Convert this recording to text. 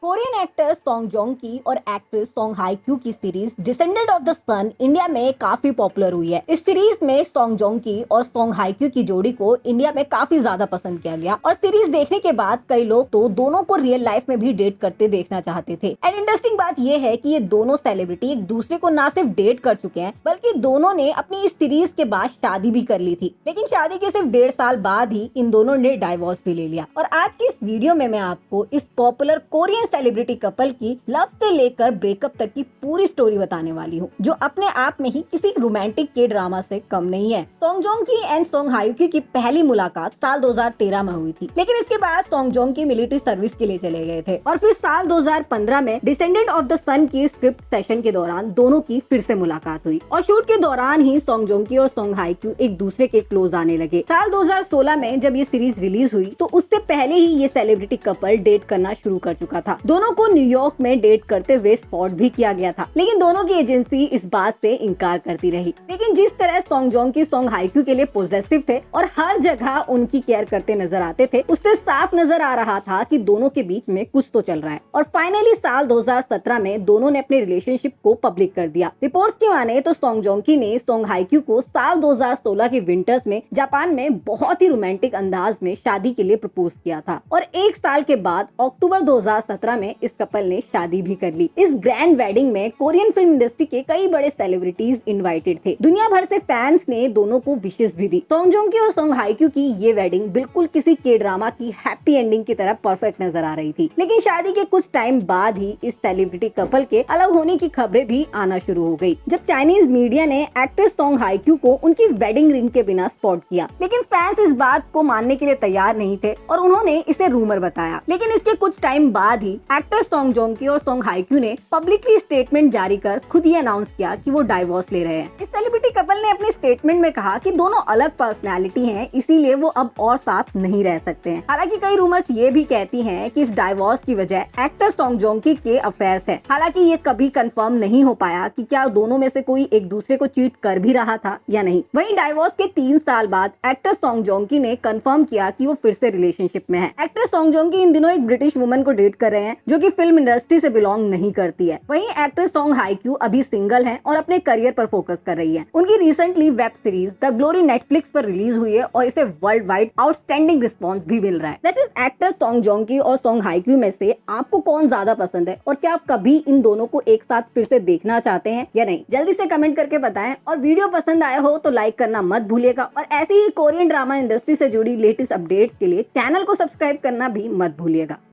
Korean actor song Joong Ki और actress Song Hye Kyo की series descendant of the sun India में काफी popular हुई है। इस सीरीज में सॉन्ग जोंग की और सॉन्ग हाई क्यू की जोड़ी को इंडिया में काफी ज्यादा पसंद किया गया और सीरीज देखने के बाद कई लोग तो दोनों को रियल लाइफ में भी डेट करते देखना चाहते थे। एंड इंटरेस्टिंग बात यह है कि ये दोनों सेलिब्रिटी एक दूसरे को ना सिर्फ डेट कर चुके हैं बल्कि दोनों ने अपनी इस सीरीज के बाद शादी भी कर ली थी। लेकिन शादी के सिर्फ 1.5 साल बाद ही इन दोनों ने डाइवोर्स भी ले लिया। और आज की इस वीडियो में मैं आपको इस पॉपुलर कोरियन सेलिब्रिटी कपल की लव से लेकर ब्रेकअप तक की पूरी स्टोरी बताने वाली हूँ, जो अपने आप में ही किसी रोमांटिक के ड्रामा से कम नहीं है। सॉन्ग जोंग की एंड सॉन्ग हाई क्यू की पहली मुलाकात साल 2013 में हुई थी, लेकिन इसके बाद सॉन्ग जोंग की मिलिट्री सर्विस के लिए चले गए थे और फिर साल 2015 में डिसेंडेंट ऑफ द सन की स्क्रिप्ट सेशन के दौरान दोनों की फिर से मुलाकात हुई और शूट के दौरान ही सॉन्ग जोंग की और सॉन्ग हाई क्यू एक दूसरे के क्लोज आने लगे। साल 2016 में जब ये सीरीज रिलीज हुई तो उससे पहले ही ये सेलिब्रिटी कपल डेट करना शुरू कर चुका था। दोनों को न्यूयॉर्क में डेट करते हुए स्पॉट भी किया गया था, लेकिन दोनों की एजेंसी इस बात से इनकार करती रही। लेकिन जिस तरह सॉन्ग जोंग की सॉन्ग हाई क्यू के लिए पॉजिटिव थे और हर जगह उनकी केयर करते नजर आते थे, उससे साफ नजर आ रहा था कि दोनों के बीच में कुछ तो चल रहा है। और फाइनली साल 2017 में दोनों ने अपने रिलेशनशिप को पब्लिक कर दिया। रिपोर्ट्स की माने तो सॉन्ग जोंग की ने सॉन्ग हाई क्यू को साल 2016 के विंटर्स में जापान में बहुत ही रोमांटिक अंदाज में शादी के लिए प्रपोज किया था और एक साल के बाद अक्टूबर 2017 में इस कपल ने शादी भी कर ली। इस ग्रैंड वेडिंग में कोरियन फिल्म इंडस्ट्री के कई बड़े सेलिब्रिटीज इनवाइटेड थे। दुनिया भर से फैंस ने दोनों को विशेस भी दी। सॉन्ग जोंग की और सॉन्ग हाई क्यू की ये वेडिंग बिल्कुल किसी के ड्रामा की हैप्पी एंडिंग की तरह परफेक्ट नजर आ रही थी। लेकिन शादी के कुछ टाइम बाद ही इस सेलिब्रिटी कपल के अलग होने की खबरें भी आना शुरू हो गई, जब चाइनीज मीडिया ने एक्ट्रेस सॉन्ग हाई क्यू को उनकी वेडिंग रिंग के बिना स्पॉट किया। लेकिन फैंस इस बात को मानने के लिए तैयार नहीं थे और उन्होंने इसे रूमर बताया। लेकिन इसके कुछ टाइम बाद ही एक्ट्रेस सॉन्ग जोंग की और सॉन्ग हाई क्यू ने पब्लिकली स्टेटमेंट जारी कर खुद ही अनाउंस किया कि वो डाइवोर्स ले रहे हैं। इस सेलिब्रिटी कपल ने अपने स्टेटमेंट में कहा कि दोनों अलग पर्सनैलिटी हैं, इसीलिए वो अब और साथ नहीं रह सकते हैं। हालांकि कई रूमर्स ये भी कहती हैं कि इस डाइवोर्स की वजह एक्टर सॉन्ग जोंग की के अफेयर्स है। हालांकि ये कभी कंफर्म नहीं हो पाया कि क्या दोनों में से कोई एक दूसरे को चीट कर भी रहा था या नहीं। वहीं डाइवोर्स के 3 साल बाद एक्टर सॉन्ग जोंग की ने कंफर्म किया कि वो फिर से रिलेशनशिप में है। एक्टर सॉन्ग जोंग की इन दिनों एक ब्रिटिश वुमन को डेट कर रहे हैं जो कि फिल्म इंडस्ट्री से बिलोंग नहीं करती है। वहीं एक्ट्रेस सॉन्ग हाई क्यू अभी सिंगल हैं और अपने करियर पर फोकस कर रही है। उनकी recently web series the glory Netflix पर रिलीज हुई है और इसे वर्ल्ड वाइड आउटस्टैंडिंग रिस्पॉन्स भी मिल रहा है। वैसे एक्टर सॉन्ग जोंग की और सॉन्ग हाई क्यू में से आपको कौन ज्यादा पसंद है और क्या आप कभी इन दोनों को एक साथ फिर से देखना चाहते हैं या नहीं? जल्दी से कमेंट करके बताएं और वीडियो पसंद आया हो तो लाइक करना मत भूलिएगा और ऐसी ही कोरियन ड्रामा इंडस्ट्री से जुड़ी लेटेस्ट अपडेट्स के लिए चैनल को सब्सक्राइब करना भी मत भूलिएगा।